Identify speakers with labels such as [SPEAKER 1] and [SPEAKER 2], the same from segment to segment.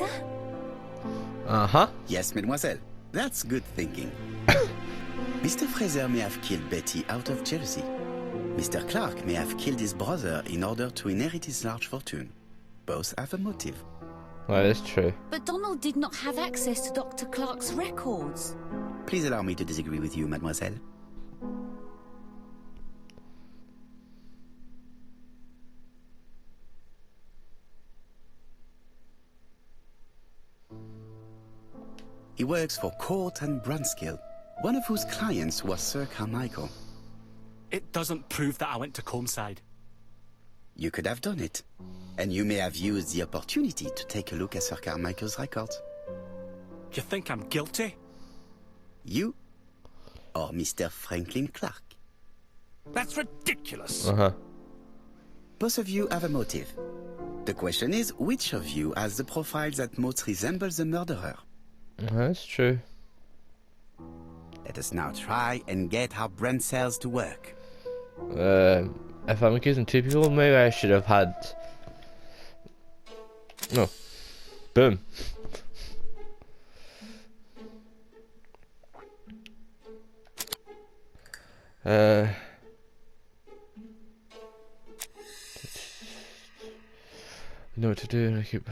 [SPEAKER 1] Fraser?
[SPEAKER 2] Uh-huh.
[SPEAKER 3] Yes, mademoiselle. That's good thinking. Mr. Fraser may have killed Betty out of jealousy. Mr. Clark may have killed his brother in order to inherit his large fortune. Both have a motive.
[SPEAKER 2] Well, that's true.
[SPEAKER 1] But Donald did not have access to Dr. Clark's records.
[SPEAKER 3] Please allow me to disagree with you, mademoiselle. He works for Court and Brunskill, one of whose clients was Sir Carmichael.
[SPEAKER 4] It doesn't prove that I went to Comeside.
[SPEAKER 3] You could have done it, and you may have used the opportunity to take a look at Sir Carmichael's records.
[SPEAKER 4] You think I'm guilty?
[SPEAKER 3] You or Mr. Franklin Clark?
[SPEAKER 4] That's ridiculous.
[SPEAKER 2] Uh-huh.
[SPEAKER 3] Both of you have a motive. The question is, which of you has the profile that most resembles the murderer?
[SPEAKER 2] That's true.
[SPEAKER 3] Let us now try and get our brain cells to work.
[SPEAKER 2] If I'm accusing two people, maybe I should have had... No. Boom. I know what to do and I keep...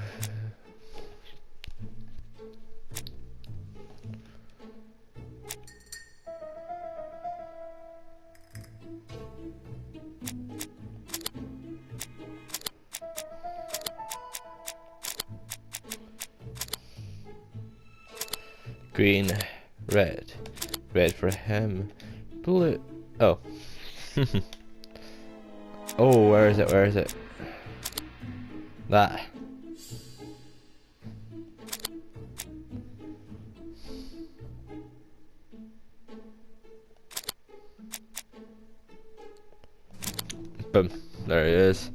[SPEAKER 2] Green, red, red for him, blue. Oh, oh, where is it? Where is it? That. Boom. There he is.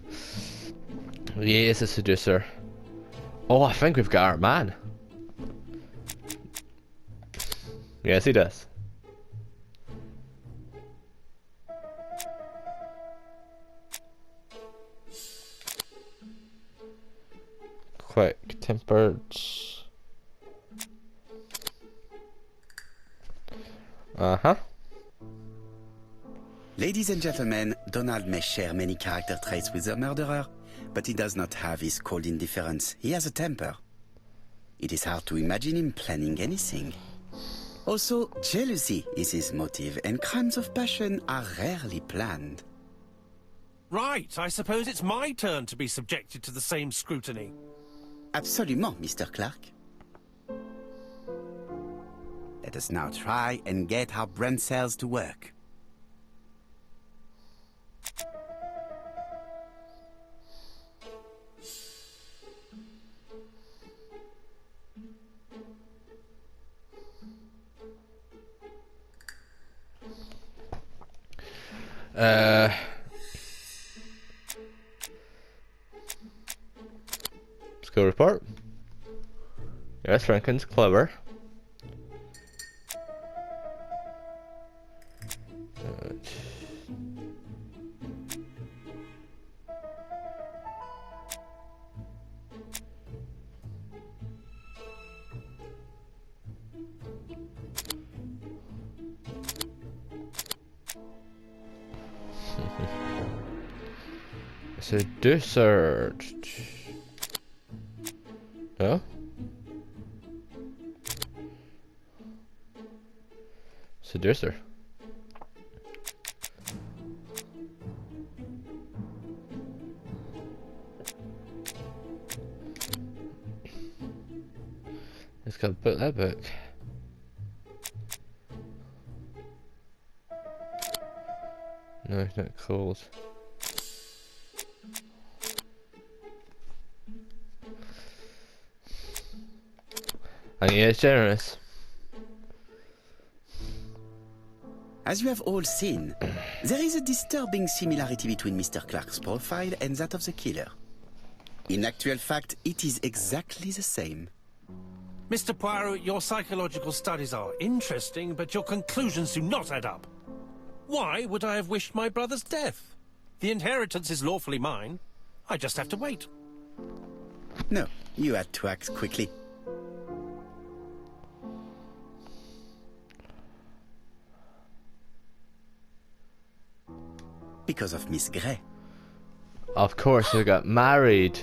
[SPEAKER 2] He is a seducer. Oh, I think we've got our man. Yes, he does. Quick-tempered. Uh-huh.
[SPEAKER 3] Ladies and gentlemen, Donald may share many character traits with the murderer, but he does not have his cold indifference. He has a temper. It is hard to imagine him planning anything. Also, jealousy is his motive, and crimes of passion are rarely planned.
[SPEAKER 5] Right, I suppose it's my turn to be subjected to the same scrutiny.
[SPEAKER 3] Absolument, Mr. Clark. Let us now try and get our brain cells to work.
[SPEAKER 2] Skill report. Yes, Franklin's clever. Seducer. No? Seducer. Let's go book that book. No, it's not called. And he is generous.
[SPEAKER 3] As you have all seen, there is a disturbing similarity between Mr. Clark's profile and that of the killer. In actual fact, it is exactly the same.
[SPEAKER 5] Mr. Poirot, your psychological studies are interesting, but your conclusions do not add up. Why would I have wished my brother's death? The inheritance is lawfully mine. I just have to wait.
[SPEAKER 3] No, you had to act quickly. Because of Miss Grey.
[SPEAKER 2] Of course, they got married.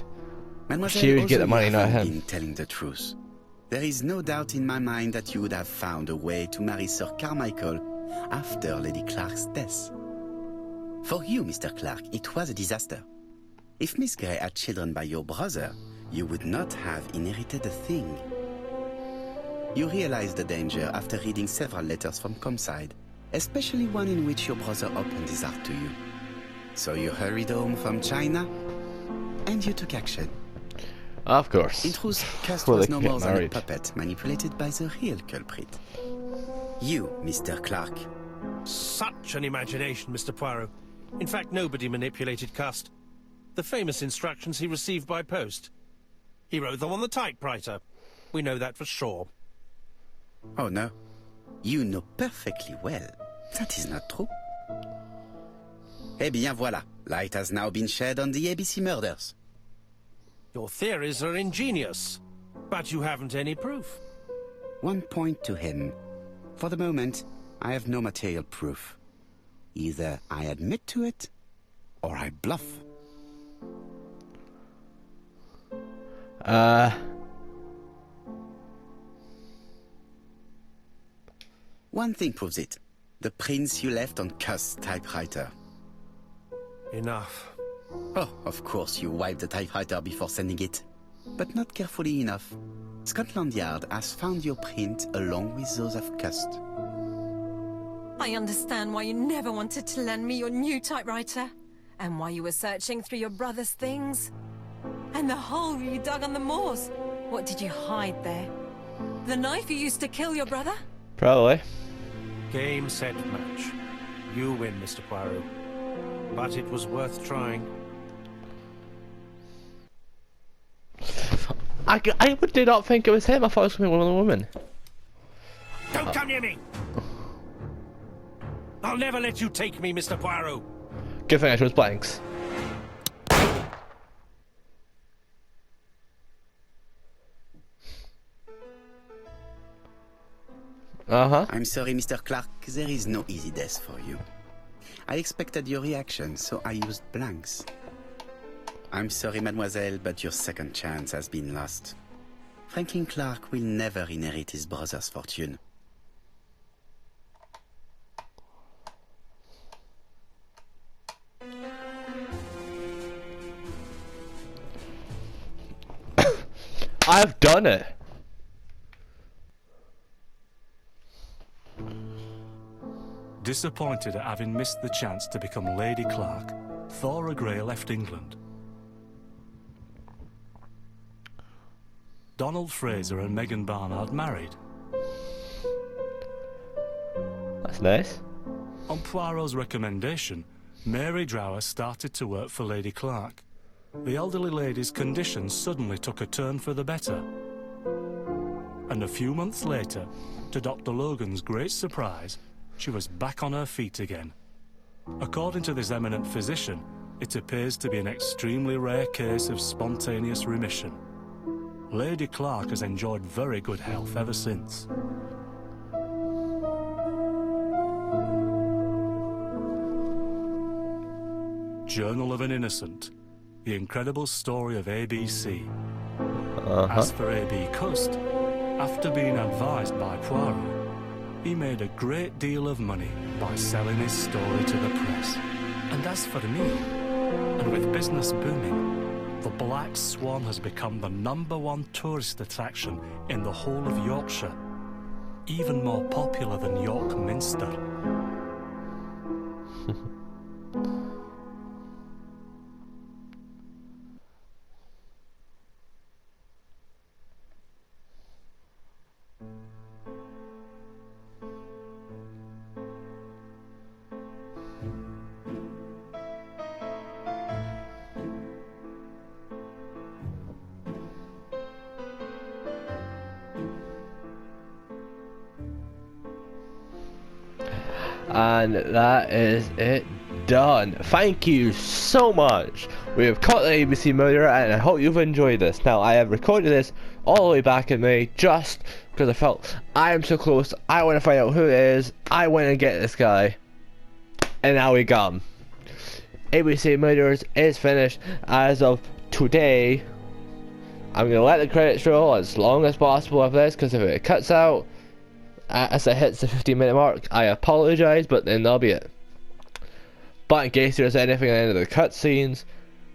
[SPEAKER 3] Mademoiselle,
[SPEAKER 2] She would get
[SPEAKER 3] also
[SPEAKER 2] the money,
[SPEAKER 3] you
[SPEAKER 2] not
[SPEAKER 3] haven't
[SPEAKER 2] him.
[SPEAKER 3] been telling the truth. There is no doubt in my mind that you would have found a way to marry Sir Carmichael after Lady Clark's death. For you, Mr. Clark, it was a disaster. If Miss Grey had children by your brother, you would not have inherited a thing. You realized the danger after reading several letters from Comside, especially one in which your brother opened his heart to you. So you hurried home from China, and you took action.
[SPEAKER 2] Of course.
[SPEAKER 3] In truth, Cust
[SPEAKER 2] Well,
[SPEAKER 3] was
[SPEAKER 2] they
[SPEAKER 3] no
[SPEAKER 2] can get
[SPEAKER 3] more than a
[SPEAKER 2] married.
[SPEAKER 3] puppet manipulated by the real culprit. You, Mr. Clark.
[SPEAKER 5] Such an imagination, Mr. Poirot. In fact, nobody manipulated Cust. The famous instructions he received by post. He wrote them on the typewriter. We know that for sure.
[SPEAKER 3] Oh no. You know perfectly well. That is not true. Eh bien voilà. Light has now been shed on the ABC murders.
[SPEAKER 5] Your theories are ingenious, but you haven't any proof.
[SPEAKER 3] One point to him. For the moment, I have no material proof. Either I admit to it, or I bluff. One thing proves it. The prints you left on Cust's typewriter.
[SPEAKER 5] Enough.
[SPEAKER 3] Oh, of course you wiped the typewriter before sending it. But not carefully enough. Scotland Yard has found your print along with those of Cust.
[SPEAKER 6] I understand why you never wanted to lend me your new typewriter, and why you were searching through your brother's things. And the hole you dug on the moors. What did you hide there? The knife you used to kill your brother?
[SPEAKER 2] Probably.
[SPEAKER 5] Game, set, match. You win, Mr. Poirot. But it was worth trying.
[SPEAKER 2] I did not think it was him. I thought it was going to be one of the women.
[SPEAKER 5] Don't come near me! I'll never let you take me, Mr. Poirot.
[SPEAKER 2] Good thing I chose blanks.
[SPEAKER 3] I'm sorry, Mr. Clark. There is no easy death for you. I expected your reaction, so I used blanks. I'm sorry, mademoiselle, but your second chance has been lost. Franklin Clark will never inherit his brother's fortune.
[SPEAKER 2] I've done it.
[SPEAKER 4] Disappointed at having missed the chance to become Lady Clark, Thora Grey left England. Donald Fraser and Megan Barnard married.
[SPEAKER 2] That's nice.
[SPEAKER 4] On Poirot's recommendation, Mary Drower started to work for Lady Clark. The elderly lady's condition suddenly took a turn for the better. And a few months later, to Dr. Logan's great surprise, she was back on her feet again. According to this eminent physician, it appears to be an extremely rare case of spontaneous remission. Lady Clark has enjoyed very good health ever since. Journal of an Innocent. The incredible story of ABC. As for A.B. Cust, after being advised by Poirot, he made a great deal of money by selling his story to the press. And as for me, and with business booming, the Black Swan has become the #1 tourist attraction in the whole of Yorkshire, even more popular than York Minster.
[SPEAKER 2] And that is it done. Thank you so much. We have caught the ABC murderer, and I hope you've enjoyed this. Now, I have recorded this all the way back in May just because I felt I am so close. I want to find out who it is. I want to get this guy. And now we got him. ABC Murderers is finished as of today. I'm going to let the credits roll as long as possible of this, because if it cuts out as it hits the 15-minute mark, I apologise, but then that'll be it. But in case there's anything at the end of the cutscenes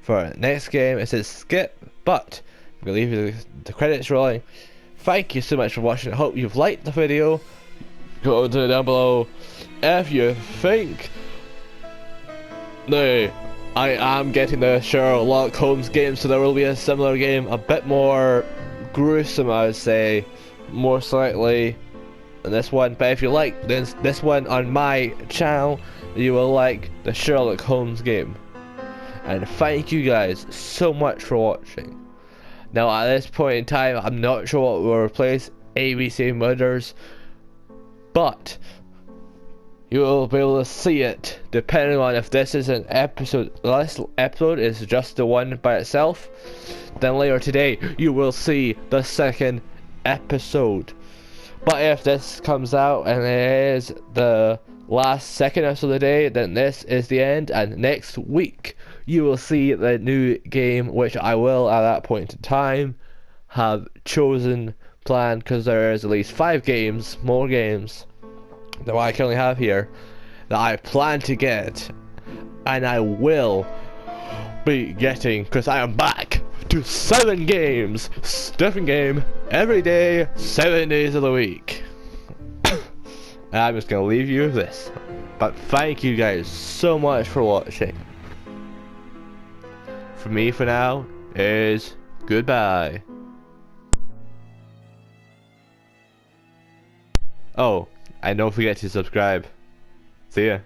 [SPEAKER 2] for the next game, it says skip, but I'm going to leave you the credits rolling. Thank you so much for watching. I hope you've liked the video. Go down below if you think I am getting the Sherlock Holmes game, so there will be a similar game, a bit more gruesome, I would say, more slightly than this one. But if you like this one on my channel, you will like the Sherlock Holmes game. And thank you guys so much for watching. Now at this point in time, I'm not sure what will replace ABC Murders, but you will be able to see it depending on if this is an episode. This episode is just the one by itself, then later today you will see the second episode. But if this comes out and it is the last second episode of the day, then this is the end, and next week you will see the new game, which I will at that point in time have chosen, planned, because there is at least 5 games, more games that I currently have here that I plan to get, and I will be getting, because I am back to 7 games, different game every day, 7 days of the week. And I'm just gonna leave you with this, but thank you guys so much for watching. For me for now is goodbye. Oh, and don't forget to subscribe. See ya.